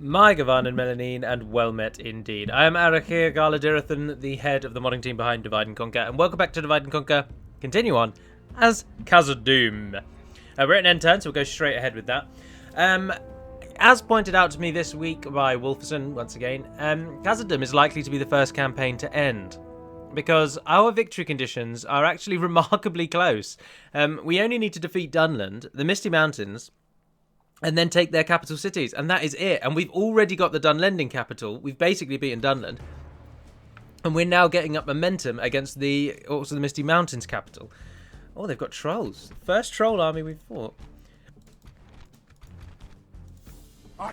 My Gavan and Melanine, and well met indeed. I am Arakir Galadirthan, the head of the modding team behind Divide and Conquer, and welcome back to Divide and Conquer. Continue on as Khazad-dûm. We're at an end turn, so we'll go straight ahead with that. As pointed out to me this week by Wolferson, once again, Khazad-dûm is likely to be the first campaign to end, because our victory conditions are actually remarkably close. We only need to defeat Dunland, the Misty Mountains, and then take their capital cities, and that is it. And we've already got the Dunlending capital. We've basically beaten Dunland, and we're now getting up momentum against the Misty Mountains capital. Oh, they've got trolls. First troll army we've fought.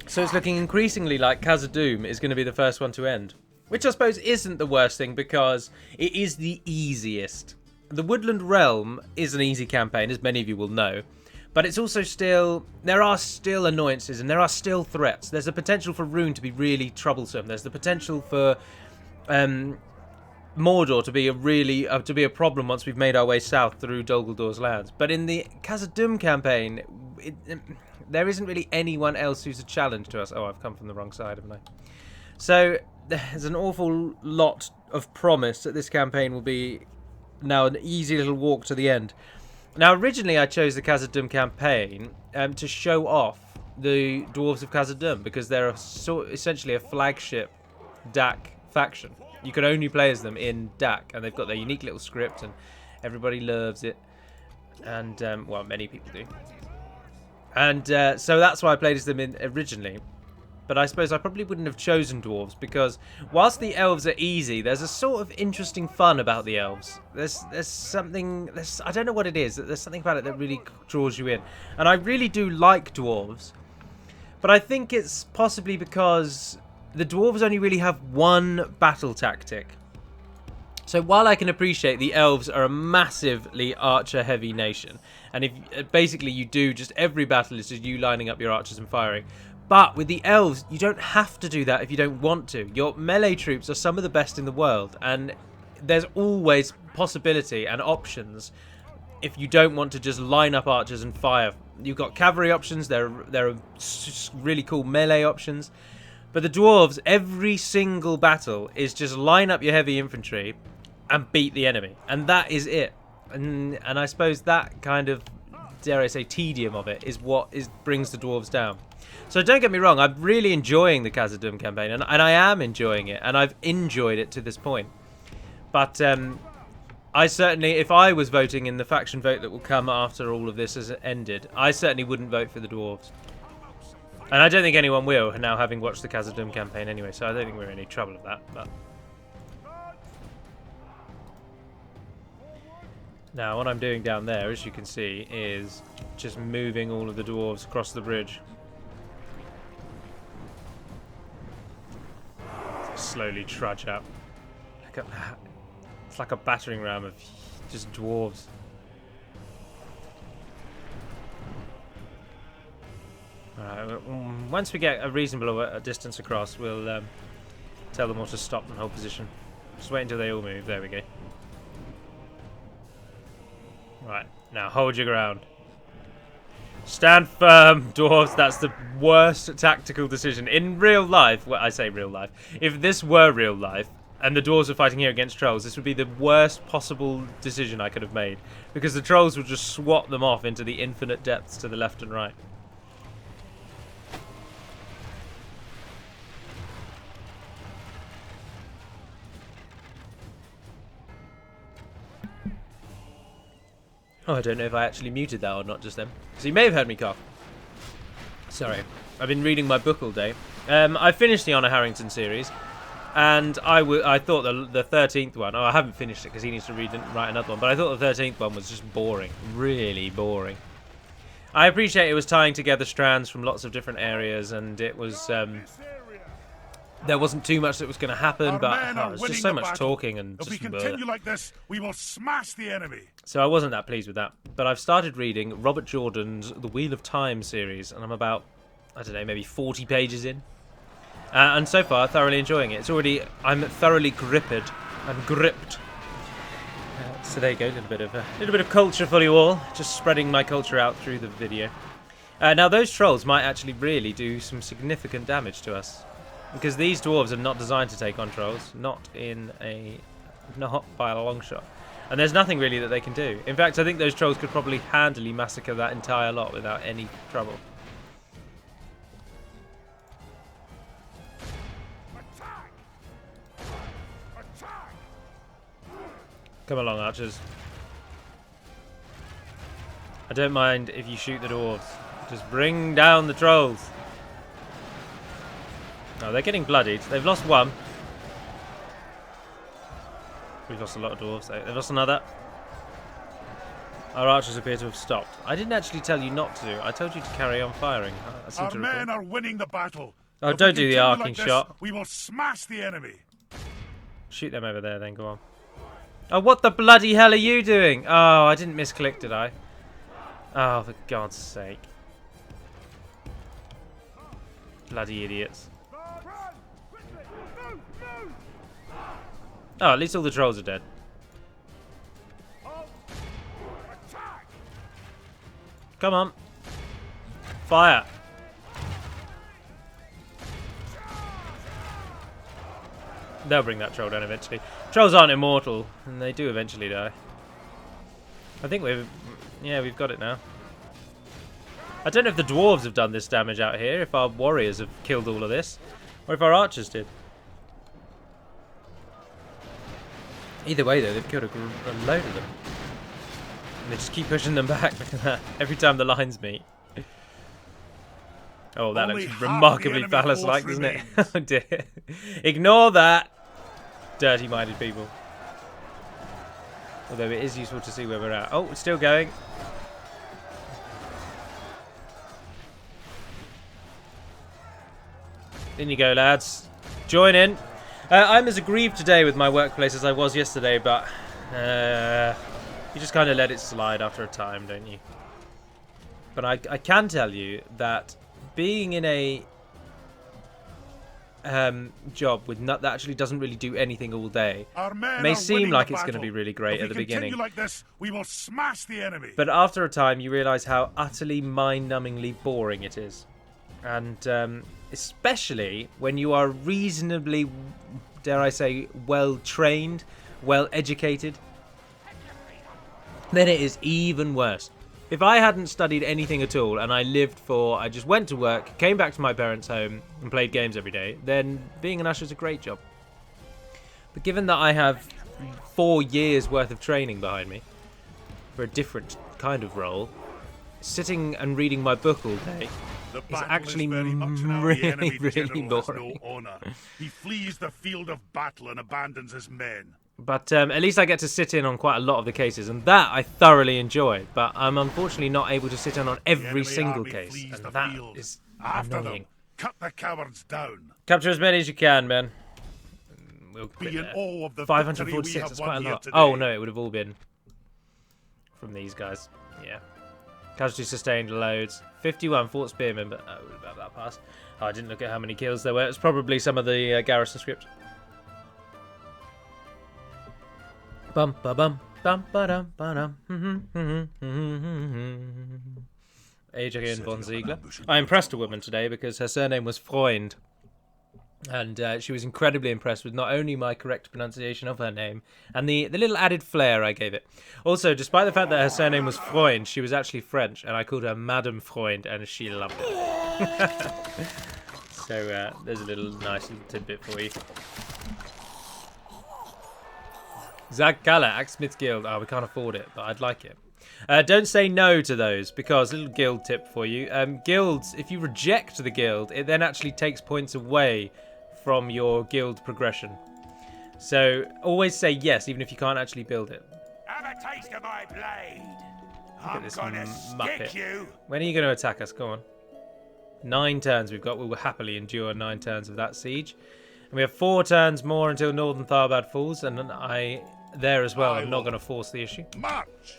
So it's looking increasingly like Khazad-dûm is going to be the first one to end, which I suppose isn't the worst thing because it is the easiest. The Woodland Realm is an easy campaign, as many of you will know. But it's also still, there are still annoyances and there are still threats. There's a potential for Rune to be really troublesome. There's the potential for Mordor to be a problem once we've made our way south through Dol Guldur lands. But in the Khazad-dûm campaign, there isn't really anyone else who's a challenge to us. Oh, I've come from the wrong side, haven't I? So there's an awful lot of promise that this campaign will be now an easy little walk to the end. Now, originally I chose the Khazad-dûm campaign to show off the Dwarves of Khazad-dûm because they're essentially a flagship DaC faction. You can only play as them in DaC, and they've got their unique little script, and everybody loves it. And, well, many people do. And so that's why I played as them originally. But I suppose I probably wouldn't have chosen dwarves because whilst the elves are easy, there's a sort of interesting fun about the elves. There's something, I don't know what it is, there's something about it that really draws you in. And I really do like dwarves. But I think it's possibly because the dwarves only really have one battle tactic. So while I can appreciate the elves are a massively archer-heavy nation, and if basically you do just every battle is just you lining up your archers and firing. But with the elves, you don't have to do that if you don't want to. Your melee troops are some of the best in the world, and there's always possibility and options if you don't want to just line up archers and fire. You've got cavalry options, there are really cool melee options. But the dwarves, every single battle is just line up your heavy infantry and beat the enemy. And that is it. And I suppose that kind of, dare I say, tedium of it is what brings the dwarves down. So don't get me wrong, I'm really enjoying the Khazad-dûm campaign, and I am enjoying it, and I've enjoyed it to this point. But I certainly, if I was voting in the faction vote that will come after all of this has ended, I certainly wouldn't vote for the dwarves. And I don't think anyone will, now having watched the Khazad-dûm campaign anyway, so I don't think we're in any trouble with that. But now, what I'm doing down there, as you can see, is just moving all of the dwarves across the bridge. Slowly trudge up. Look at that. It's like a battering ram of just dwarves. Alright, once we get a reasonable distance across, we'll tell them all to stop and hold position. Just wait until they all move. There we go. Right, now hold your ground. Stand firm, dwarves. That's the worst tactical decision. In real life, well, I say real life, if this were real life and the dwarves were fighting here against trolls, this would be the worst possible decision I could have made. Because the trolls would just swat them off into the infinite depths to the left and right. Oh, I don't know if I actually muted that or not just then. So you may have heard me cough. Sorry. I've been reading my book all day. I finished the Honor Harrington series. And I thought the 13th one... Oh, I haven't finished it because he needs to write another one. But I thought the 13th one was just boring. Really boring. I appreciate it was tying together strands from lots of different areas. And it was... there wasn't too much that was going to happen, but it was just so much talking and if just... we continue like this, we will smash the enemy. So I wasn't that pleased with that. But I've started reading Robert Jordan's The Wheel of Time series, and I'm about, I don't know, maybe 40 pages in. And so far, thoroughly enjoying it. I'm thoroughly gripped. I'm gripped. So there you go, a little bit of culture for you all. Just spreading my culture out through the video. Now those trolls might actually really do some significant damage to us, because these dwarves are not designed to take on trolls, not by a long shot. And there's nothing really that they can do. In fact, I think those trolls could probably handily massacre that entire lot without any trouble. Come along, archers. I don't mind if you shoot the dwarves. Just bring down the trolls. Oh, they're getting bloodied. They've lost one. We've lost a lot of dwarves. They've lost another. Our archers appear to have stopped. I didn't actually tell you not to. I told you to carry on firing. Our men are winning the battle. Oh, don't do the arcing shot. We will smash the enemy. Shoot them over there then, go on. Oh, what the bloody hell are you doing? Oh, I didn't misclick, did I? Oh, for God's sake. Bloody idiots. Oh, at least all the trolls are dead. Come on. Fire. They'll bring that troll down eventually. Trolls aren't immortal, and they do eventually die. I think we've got it now. I don't know if the dwarves have done this damage out here, if our warriors have killed all of this, or if our archers did. Either way, though, they've killed a load of them. And they just keep pushing them back. Look at that. Every time the lines meet. Oh, that looks remarkably phallus-like, doesn't it? Oh, dear. Ignore that, dirty-minded people. Although it is useful to see where we're at. Oh, it's still going. In you go, lads. Join in. I'm as aggrieved today with my workplace as I was yesterday, but you just kind of let it slide after a time, don't you? But I can tell you that being in a job with that actually doesn't really do anything all day may seem like it's going to be really great at the beginning. Like this, we will smash the enemy. But after a time, you realise how utterly mind-numbingly boring it is. And especially when you are reasonably, dare I say, well-trained, well-educated, then it is even worse. If I hadn't studied anything at all and I just went to work, came back to my parents' home and played games every day, then being an usher is a great job. But given that I have 4 years worth of training behind me for a different kind of role, sitting and reading my book all day is actually really boring. He flees the field of battle and abandons his men. But at least I get to sit in on quite a lot of the cases, and that I thoroughly enjoy. But I'm unfortunately not able to sit in on every single case, and that is annoying. Cut the cowards down. Capture as many as you can, man. We'll be in awe of the 546, that's quite a lot. Oh no, it would have all been from these guys. Yeah. Casualty sustained loads. 51 Fort Spearmen, but about that passed. Oh, I didn't look at how many kills there were. It's probably some of the garrison script. Bum ba bum bum ba dum ba dum. Adrian von Ziegler. I impressed a woman today because her surname was Freund. And she was incredibly impressed with not only my correct pronunciation of her name and the little added flair I gave it. Also, despite the fact that her surname was Freund, she was actually French, and I called her Madame Freund, and she loved it. So there's a nice little tidbit for you. Zag Kala, Axsmith's Guild. Oh, we can't afford it, but I'd like it. Don't say no to those, because little guild tip for you. Guilds, if you reject the guild, it then actually takes points away from your guild progression. So always say yes, even if you can't actually build it. Have a taste of my blade. Look at this muppet. When are you going to attack us? Go on. 9 turns we've got. We will happily endure 9 turns of that siege. And we have 4 turns more until Northern Tharbad falls, and there as well. I'm not going to force the issue. March!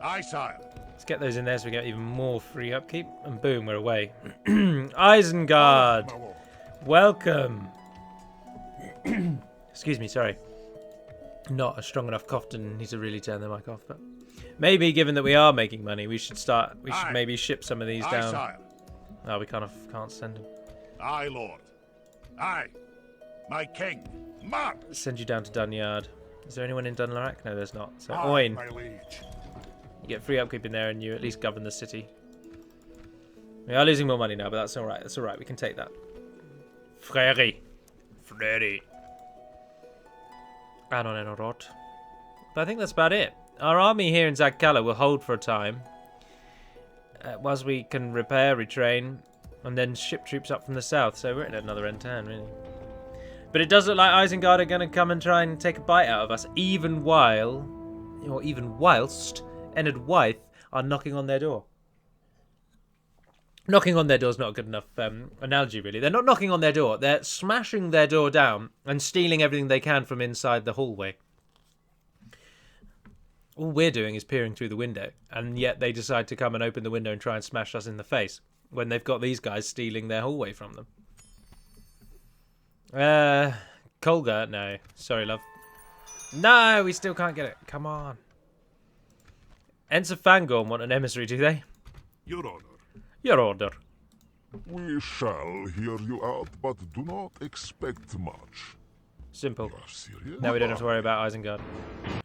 Aye, sire. Let's get those in there so we get even more free upkeep. And boom, we're away. Isengard! Welcome! Excuse me, sorry. Not a strong enough cough to need to really turn the mic off. But Maybe, given that we are making money, we should start. We should Aye. maybe ship some of these Aye, down. sire. Oh, we can't send them. Aye, lord. Aye. My king. March! Send you down to Dunyard. Is there anyone in Dunlarak? No, there's not. So, Aye, Oin, my liege. you get free upkeep in there and you at least govern the city. We are losing more money now, but that's alright. That's alright. We can take that. Frere. Anon and Orot. But I think that's about it. Our army here in Zagkala will hold for a time. Whilst we can repair, retrain, and then ship troops up from the south. So we're in another end turn, really. But it does look like Isengard are going to come and try and take a bite out of us, even whilst Ennard Wythe are knocking on their door. Knocking on their door is not a good enough analogy, really. They're not knocking on their door. They're smashing their door down and stealing everything they can from inside the hallway. All we're doing is peering through the window, and yet they decide to come and open the window and try and smash us in the face when they've got these guys stealing their hallway from them. Colga? No. Sorry, love. No, we still can't get it. Come on. Ents of Fangorn want an emissary, do they? Your honor. Your order. We shall hear you out, but do not expect much. Simple. You are serious? Now we don't have to worry about Isengard.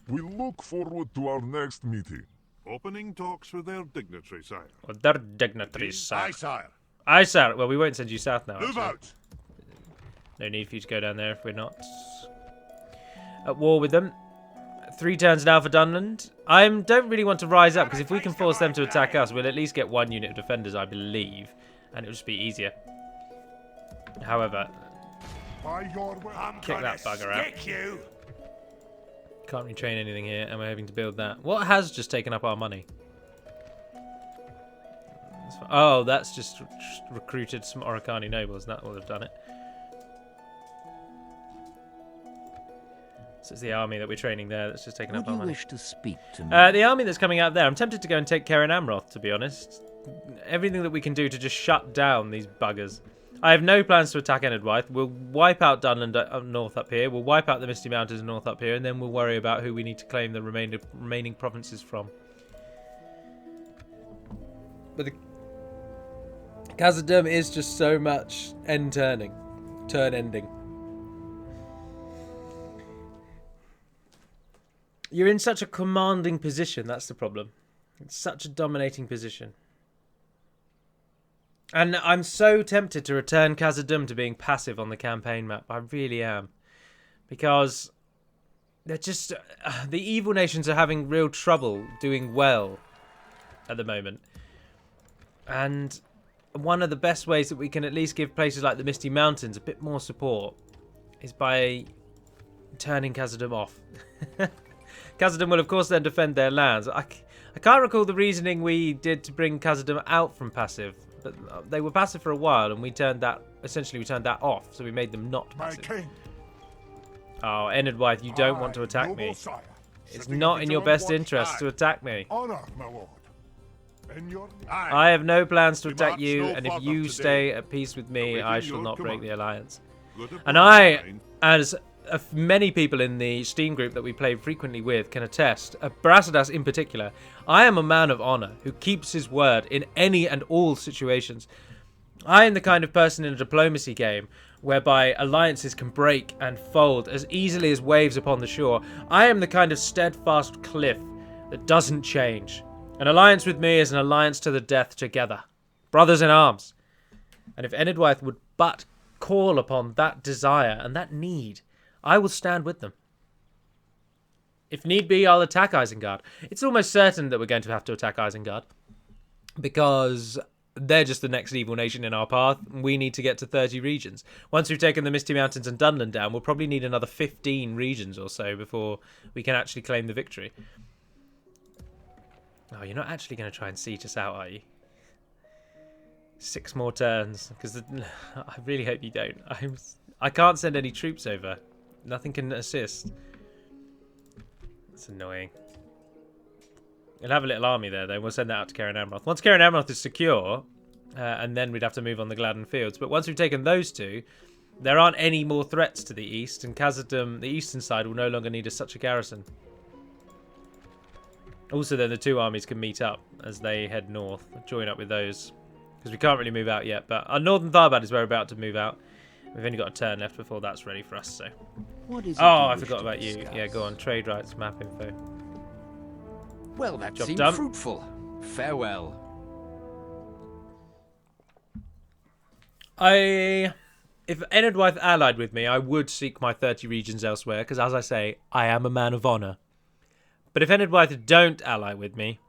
We look forward to our next meeting. Opening talks with their dignitary, sire. Well, they're dignitaries, sir. Aye, sire. Aye, sir. Well, we won't send you south now, Move actually. out. No need for you to go down there if we're not at war with them. 3 turns now for Dunland. I don't really want to rise up, because if we can force them to attack us, we'll at least get 1 unit of defenders, I believe. And it'll just be easier. However, By your will. I'm kick that bugger out. you. Can't retrain anything here, and we're hoping to build that. What has just taken up our money? Oh, that's just recruited some Oricani nobles. That will have done it. So it's the army that we're training there that's just taken up our money. Would you wish to speak to me? The army that's coming out there, I'm tempted to go and take Keren Amroth, to be honest. Everything that we can do to just shut down these buggers. I have no plans to attack Ennard Wythe. We'll wipe out Dunland up north up here. We'll wipe out the Misty Mountains north up here, and then we'll worry about who we need to claim the remaining provinces from. But the Khazad-dûm is just so much turn ending. You're in such a commanding position, that's the problem. It's such a dominating position. And I'm so tempted to return Khazad-dûm to being passive on the campaign map. I really am. Because they're just... the evil nations are having real trouble doing well at the moment. And one of the best ways that we can at least give places like the Misty Mountains a bit more support is by turning Khazad-dûm off. Khazad-dûm will, of course, then defend their lands. I can't recall the reasoning we did to bring Khazad-dûm out from passive. But they were passive for a while, and we turned that off. So we made them not My passive. king. Oh, Ennard Wythe, you don't want to attack me. It's not in your best interest to attack me. Honor, my lord. In your... I have no plans to We attack march you, no and if farther you today. stay at peace with me, I Awaiting shall your not break command. the alliance. Good And upon I, mine. as many people in the Steam group that we play frequently with can attest, Brassidas in particular, I am a man of honor who keeps his word in any and all situations. I am the kind of person in a diplomacy game whereby alliances can break and fold as easily as waves upon the shore. I am the kind of steadfast cliff that doesn't change. An alliance with me is an alliance to the death together. Brothers in arms. And if Ennard Wythe would but call upon that desire and that need, I will stand with them. If need be, I'll attack Isengard. It's almost certain that we're going to have to attack Isengard, because they're just the next evil nation in our path. We need to get to 30 regions. Once we've taken the Misty Mountains and Dunland down, we'll probably need another 15 regions or so before we can actually claim the victory. Oh, you're not actually going to try and siege us out, are you? 6 more turns, because I really hope you don't. I can't send any troops over. Nothing can assist. It's annoying. We'll have a little army there, though. We'll send that out to Keren Amroth. Once Keren Amroth is secure, and then we'd have to move on the Gladden Fields. But once we've taken those two, there aren't any more threats to the east, and Khazad-dûm, the eastern side, will no longer need such a garrison. Also, then the two armies can meet up as they head north, join up with those. Because we can't really move out yet, but our northern Tharbad is where we're about to move out. We've only got a turn left before that's ready for us, so... What is it Oh, you I wish forgot to about you. discuss? Yeah, go on. Trade rights, map info. Well, that Job seemed done. fruitful. Farewell. If Enedwyth allied with me, I would seek my 30 regions elsewhere, because as I say, I am a man of honour. But if Enedwyth don't ally with me,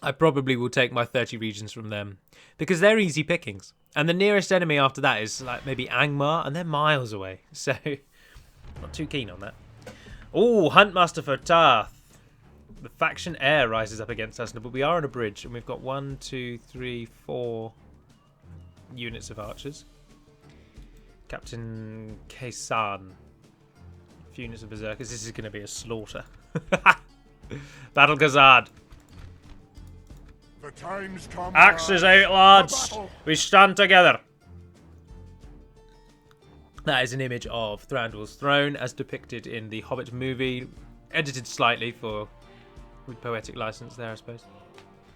I probably will take my 30 regions from them, because they're easy pickings. And the nearest enemy after that is like maybe Angmar, and they're miles away, so not too keen on that. Oh, Huntmaster for Tarth. The faction heir rises up against us, but we are on a bridge, and we've got 1, 2, 3, 4 units of archers. Captain Kaysan. A few units of berserkers. This is going to be a slaughter. Battle Khazad. The time's come. Axes out, lads. We stand together. That is an image of Thranduil's throne as depicted in the Hobbit movie. Edited slightly with poetic license there, I suppose.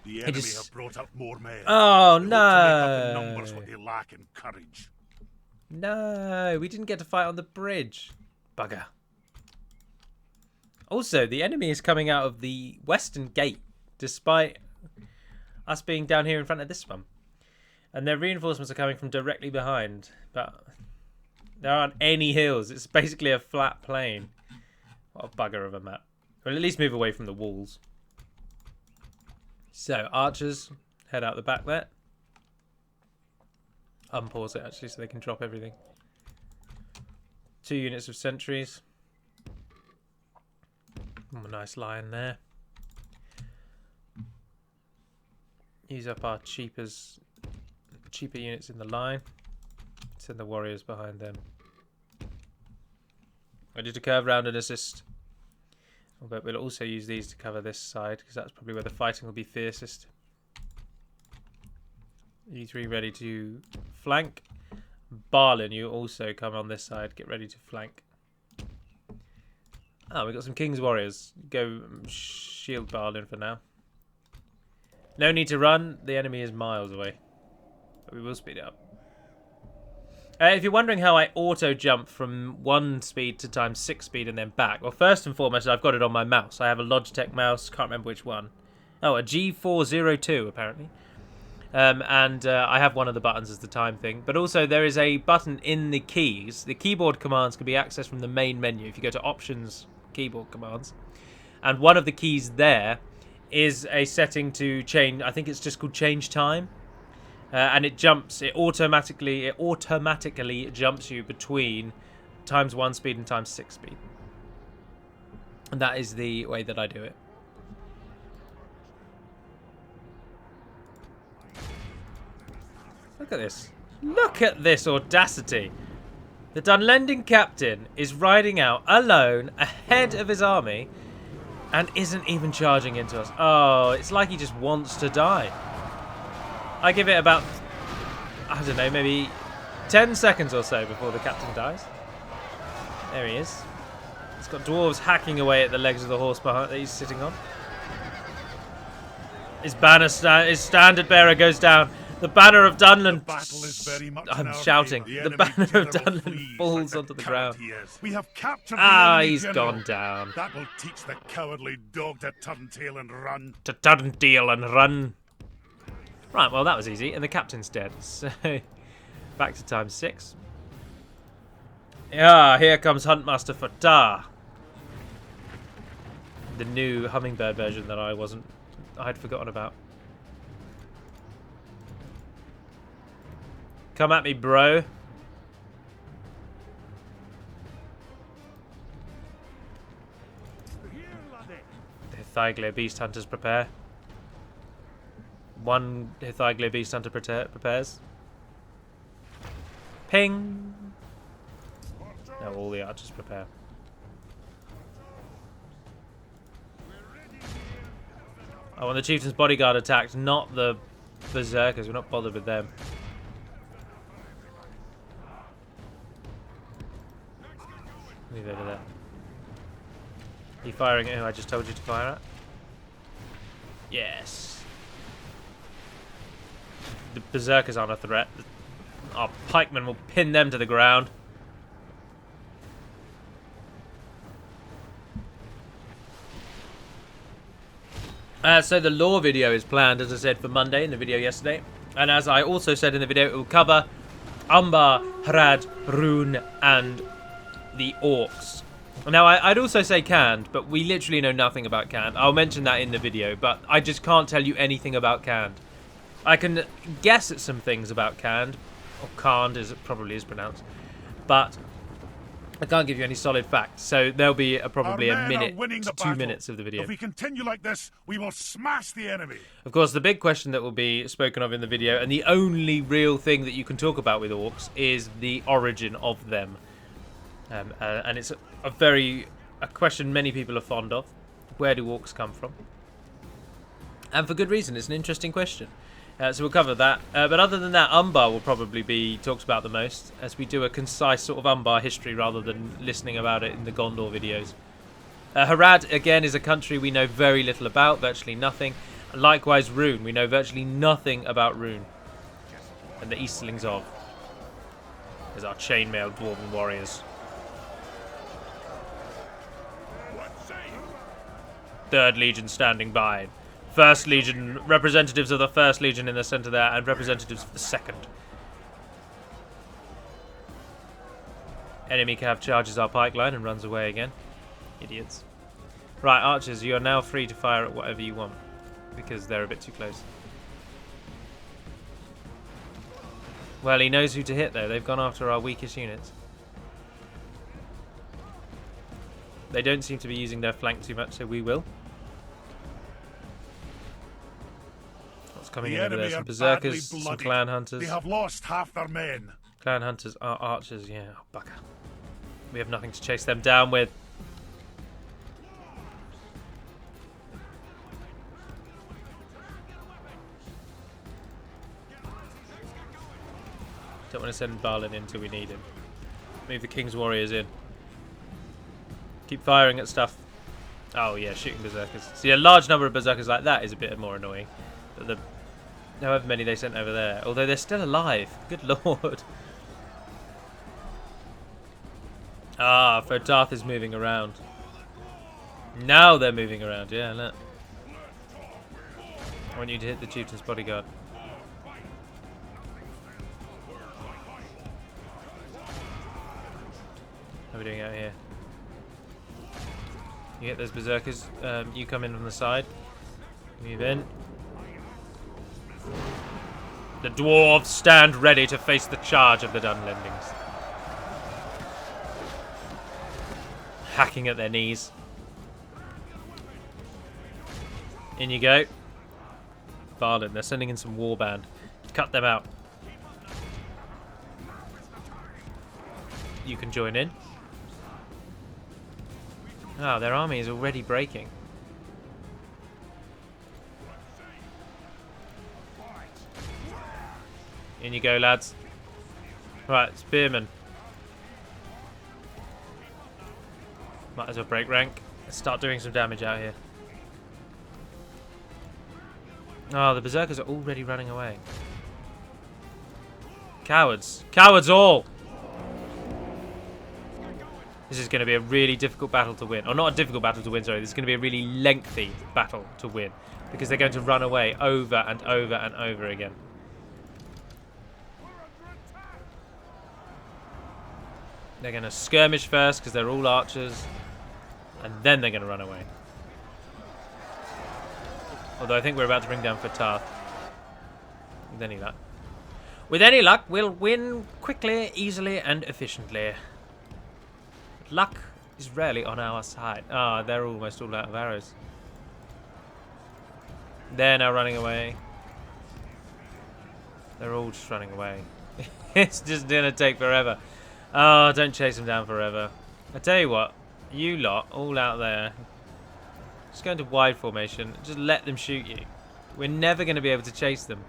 The enemy have brought up more men. Oh, They hope to make up in no. numbers what they lack in courage. No, we didn't get to fight on the bridge. Bugger. Also, the enemy is coming out of the western gate, despite us being down here in front of this one. And their reinforcements are coming from directly behind. But there aren't any hills. It's basically a flat plain. What a bugger of a map. Well, at least move away from the walls. So, archers, head out the back there. Unpause it, actually, so they can drop everything. 2 units of sentries. Oh, a nice lion there. Use up our cheaper units in the line. Send the warriors behind them. Ready to curve round and assist. But we'll also use these to cover this side, because that's probably where the fighting will be fiercest. You 3 ready to flank. Barlin, you also come on this side. Get ready to flank. Oh, we've got some King's Warriors. Go shield Barlin for now. No need to run. The enemy is miles away. But we will speed it up. If you're wondering how I auto-jump from 1 speed to times 6 speed and then back, well, first and foremost, I've got it on my mouse. I have a Logitech mouse. Can't remember which one. Oh, a G402, apparently. I have one of the buttons as the time thing. But also, there is a button in the keys. The keyboard commands can be accessed from the main menu. If you go to Options, Keyboard Commands. And one of the keys there is a setting to change. I think it's just called Change Time. And it automatically jumps you between times 1 speed and times 6 speed. And that is the way that I do it. Look at this. Look at this audacity. The Dunlending captain is riding out alone ahead of his army and isn't even charging into us. Oh, it's like he just wants to die. I give it about, I don't know, maybe 10 seconds or so before the captain dies. There he is. He's got dwarves hacking away at the legs of the horse behind that he's sitting on. His his standard bearer goes down. The banner of Dunland. Battle is very much in I'm our shouting. favor. The banner of general Dunland flees falls like onto the coward ground. he is. We have captured the Ah, enemy he's general. gone down. That will teach the cowardly dog to turn tail and run. To turn tail and run. Right, well that was easy, and the captain's dead. So, back to times 6. Yeah, here comes Huntmaster Fatah. The new hummingbird version that I'd forgotten about. Come at me, bro. The Hithygler Beast Hunters prepare. 1 Hithygler Beast Hunter prepares. Ping! Now all the archers prepare. Oh, when the chieftain's bodyguard attacked, not the berserkers. We're not bothered with them. Move over there. Are you firing at who I just told you to fire at? Yes. The berserkers aren't a threat. Our pikemen will pin them to the ground. So the lore video is planned, as I said, for Monday in the video yesterday. And as I also said in the video, it will cover Umbar, Hrad, Rune, and the orcs. Now, I'd also say Khand, but we literally know nothing about Khand. I'll mention that in the video, but I just can't tell you anything about Khand. I can guess at some things about Khand, or Khand as it probably is pronounced, but I can't give you any solid facts. So there'll be probably a minute to 2 minutes of the video. If we continue like this, we will smash the enemy. Of course, the big question that will be spoken of in the video, and the only real thing that you can talk about with orcs, is the origin of them. And it's a question many people are fond of. Where do orcs come from? And for good reason. It's an interesting question. So we'll cover that. But other than that, Umbar will probably be talked about the most, as we do a concise sort of Umbar history rather than listening about it in the Gondor videos. Hrad, again, is a country we know very little about, virtually nothing. Likewise, Rune. We know virtually nothing about Rune. And the Easterlings of. As our chainmail dwarven warriors. 3rd Legion standing by. 1st Legion, representatives of the 1st Legion in the centre there, and representatives of the 2nd. Enemy cav charges our pike line and runs away again. Idiots. Right, archers, you are now free to fire at whatever you want, because they're a bit too close. Well, he knows who to hit, though. They've gone after our weakest units. They don't seem to be using their flank too much, so we will. What's coming in over there? Some berserkers, some clan hunters. They have lost half their men. Clan hunters are archers, yeah. Oh, bugger. We have nothing to chase them down with. Don't want to send Balin in until we need him. Move the King's Warriors in. Keep firing at stuff. Oh yeah, shooting berserkers. See, a large number of berserkers like that is a bit more annoying. But however many they sent over there, although they're still alive. Good lord. Ah, Fotarth is moving around. Now they're moving around. Yeah, look. I want you to hit the chieftain's bodyguard. How are we doing out here? You get those berserkers. You come in from the side. Move in. The dwarves stand ready to face the charge of the Dunlendings. Hacking at their knees. In you go. Balin, they're sending in some warband. Cut them out. You can join in. Oh, their army is already breaking. In you go, lads. Right, spearmen. Might as well break rank. Let's start doing some damage out here. Oh, the berserkers are already running away. Cowards. Cowards all! This is going to be a really difficult battle to win. Or not a difficult battle to win, sorry. This is going to be a really lengthy battle to win. Because they're going to run away over and over and over again. They're going to skirmish first because they're all archers. And then they're going to run away. Although I think we're about to bring down Fotarth. With any luck. With any luck, we'll win quickly, easily, and efficiently. Luck is rarely on our side. Ah, they're almost all out of arrows. They're now running away. They're all just running away. It's just gonna take forever. Oh, don't chase them down forever. I tell you what, you lot all out there, just go into wide formation. Just let them shoot you. We're never going to be able to chase them.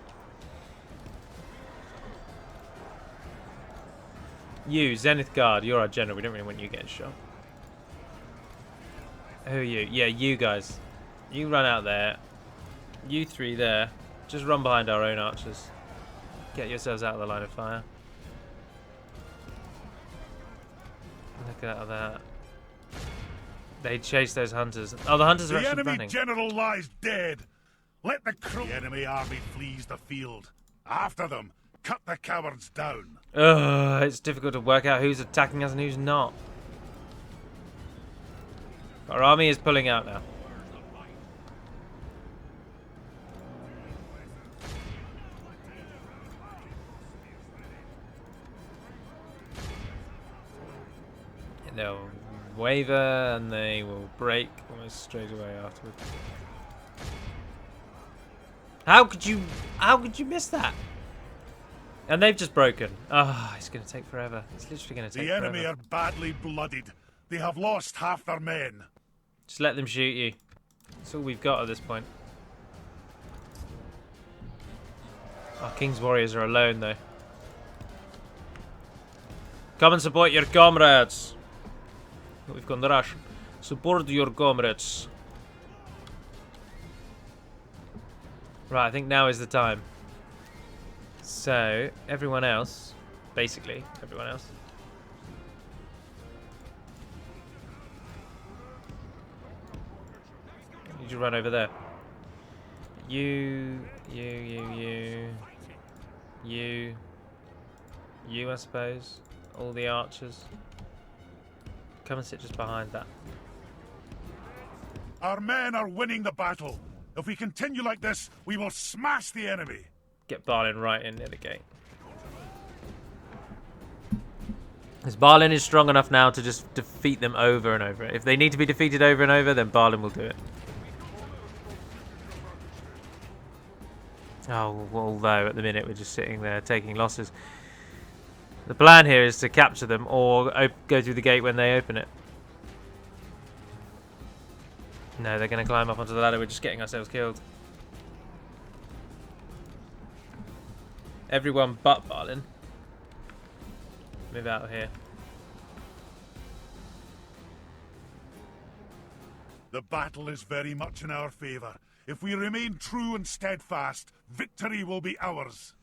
You, Zenith Guard, you're our general. We don't really want you getting shot. Who are you? Yeah, you guys. You run out there. You three there. Just run behind our own archers. Get yourselves out of the line of fire. Look at that. They chase those hunters. Oh, the hunters are The actually enemy running. general lies dead. Let the enemy army flees the field. After them, cut the cowards down. Ugh, it's difficult to work out who's attacking us and who's not. Our army is pulling out now. And they'll waver and they will break almost straight away afterwards. How could you miss that? And they've just broken. Oh, it's going to take forever. It's literally going to take forever. The enemy are badly blooded. They have lost half their men. Just let them shoot you. That's all we've got at this point. Our King's warriors are alone, though. Come and support your comrades. Oh, we've gone rush. Support your comrades. Right, I think now is the time. So, everyone else, basically, everyone else. You just run over there. You, I suppose. All the archers. Come and sit just behind that. Our men are winning the battle. If we continue like this, we will smash the enemy. Get Balin right in near the gate. Because Balin is strong enough now to just defeat them over and over. If they need to be defeated over and over, then Balin will do it. Oh, although at the minute we're just sitting there taking losses. The plan here is to capture them or go through the gate when they open it. No, they're going to climb up onto the ladder. We're just getting ourselves killed. Everyone but Balin. Move out of here. The battle is very much in our favour. If we remain true and steadfast, victory will be ours.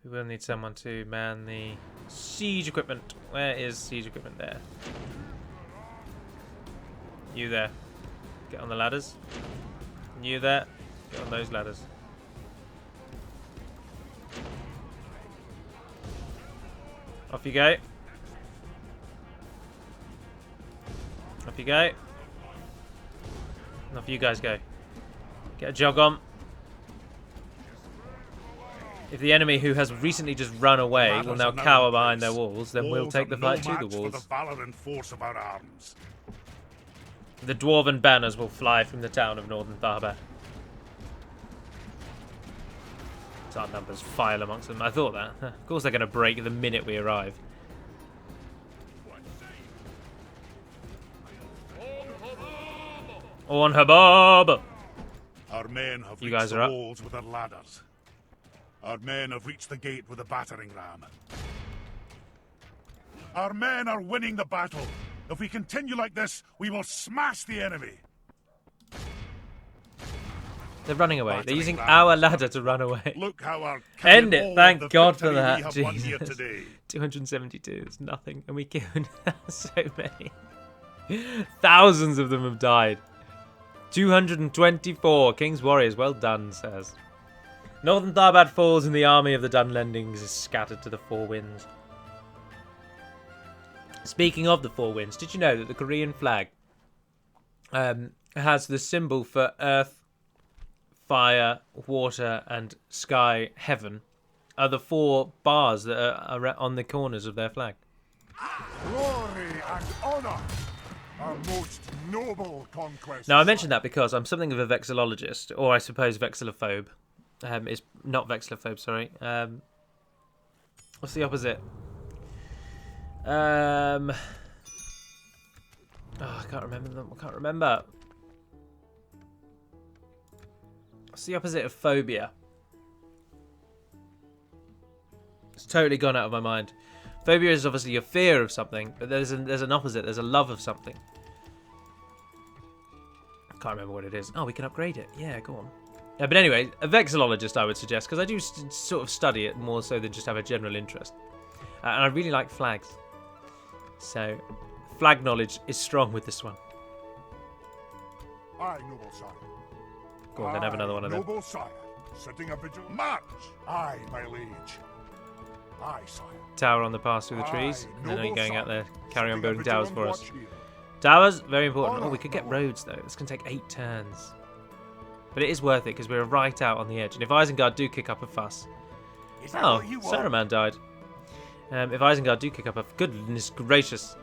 We will need someone to man the siege equipment. Where is siege equipment? There. You there. Get on the ladders. You there. Get on those ladders. Off you go. Off you go. And off you guys go. Get a jog on. If the enemy who has recently just run away will now cower behind their walls, then we'll take the fight to the walls. For the valor and force of our arms. The dwarven banners will fly from the town of northern Tharbad. As our numbers file amongst them. I thought that. Of course they're going to break the minute we arrive. On Habab! Our men have You reached guys the are up. walls with their ladders. Our men have reached the gate with a battering ram. Our men are winning the battle. If we continue like this, we will smash the enemy. They're running away. They're Battering using ram. our ladder to run away. Look how our End it. all Thank of the God for victory that. we have won here Jesus. today. 272 is nothing. And we killed so many. Thousands of them have died. 224. King's warriors. Well done, says. Northern Tharbad falls and the army of the Dunlendings is scattered to the four winds. Speaking of the four winds, did you know that the Korean flag has the symbol for earth, fire, water, and sky, heaven, are the four bars that are on the corners of their flag? Glory and honor, a most noble conquest. Now, I mentioned that because I'm something of a vexillologist, or I suppose vexillophobe. It's not vexillophobe, sorry. What's the opposite? Oh, I can't remember them. I can't remember. What's the opposite of phobia? It's totally gone out of my mind. Phobia is obviously your fear of something, but there's an opposite. There's a love of something. I can't remember what it is. Oh, we can upgrade it. Yeah, go on. But anyway, a vexillologist I would suggest, because I do sort of study it more so than just have a general interest. And I really like flags. So, flag knowledge is strong with this one. Aye, noble sire. Go on, then have another one of them. Noble sire. Setting a vigil. March! Aye, my liege. Aye, sire. Tower on the pass through the trees. Aye, And then are you noble going out sire. there, carry on Setting a building towers for vigilant us. watch here. Towers, very important. Oh, we Honor, could get noble. roads, though. It's going to take 8 turns. But it is worth it, because we're right out on the edge. And if Isengard do kick up a fuss... Is that Oh, what you want? Saruman died. If Isengard do kick up a... Goodness gracious.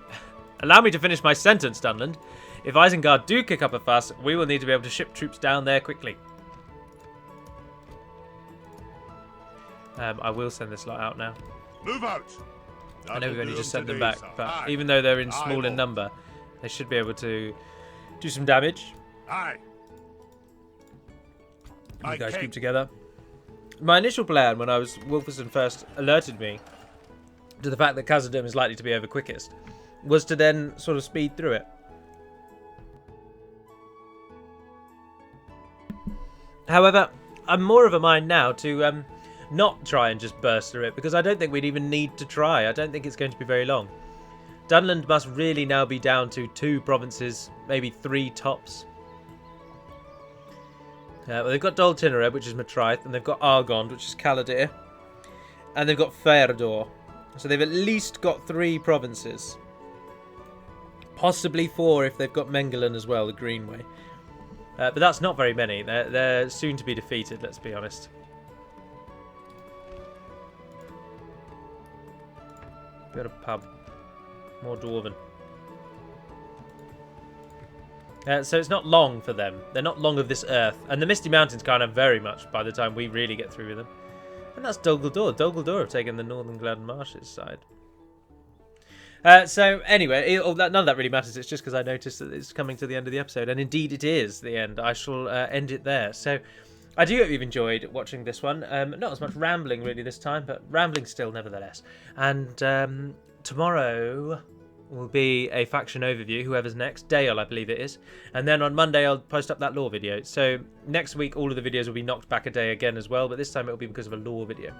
Allow me to finish my sentence, Dunland. If Isengard do kick up a fuss, we will need to be able to ship troops down there quickly. I will send this lot out now. Move out. I know we've only just sent them today, back, sir. but Aye. even though they're in Aye, small in lord. number, they should be able to do some damage. Aye. You guys keep together. My initial plan when Wolferson first alerted me to the fact that Khazad-dûm is likely to be over quickest was to then sort of speed through it. However, I'm more of a mind now to not try and just burst through it, because I don't think we'd even need to try. I don't think it's going to be very long. Dunland must really now be down to 2 provinces, maybe 3 tops. Well, they've got Dol Tynareth, which is Matraeth, and they've got Argond, which is Caladir, and they've got Fërdor. So they've at least got 3 provinces. Possibly 4 if they've got Mengelon as well, the Greenway. But that's not very many. They're soon to be defeated, let's be honest. Got a pub. More Dwarven. So it's not long for them. They're not long of this earth. And the Misty Mountains kind of very much by the time we really get through with them. And that's Dol Guldur. Dol Guldur have taken the Northern Gladden Marshes side. So anyway, none of that really matters. It's just because I noticed that it's coming to the end of the episode. And indeed it is the end. I shall end it there. So I do hope you've enjoyed watching this one. Not as much rambling really this time, but rambling still nevertheless. And tomorrow will be a faction overview, whoever's next. Dale, I believe it is. And then on Monday, I'll post up that lore video. So next week, all of the videos will be knocked back a day again as well, but this time it will be because of a lore video.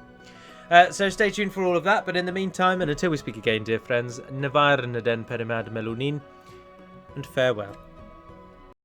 So stay tuned for all of that, but in the meantime, and until we speak again, dear friends, Navar Naden Perimad Melunin, and farewell.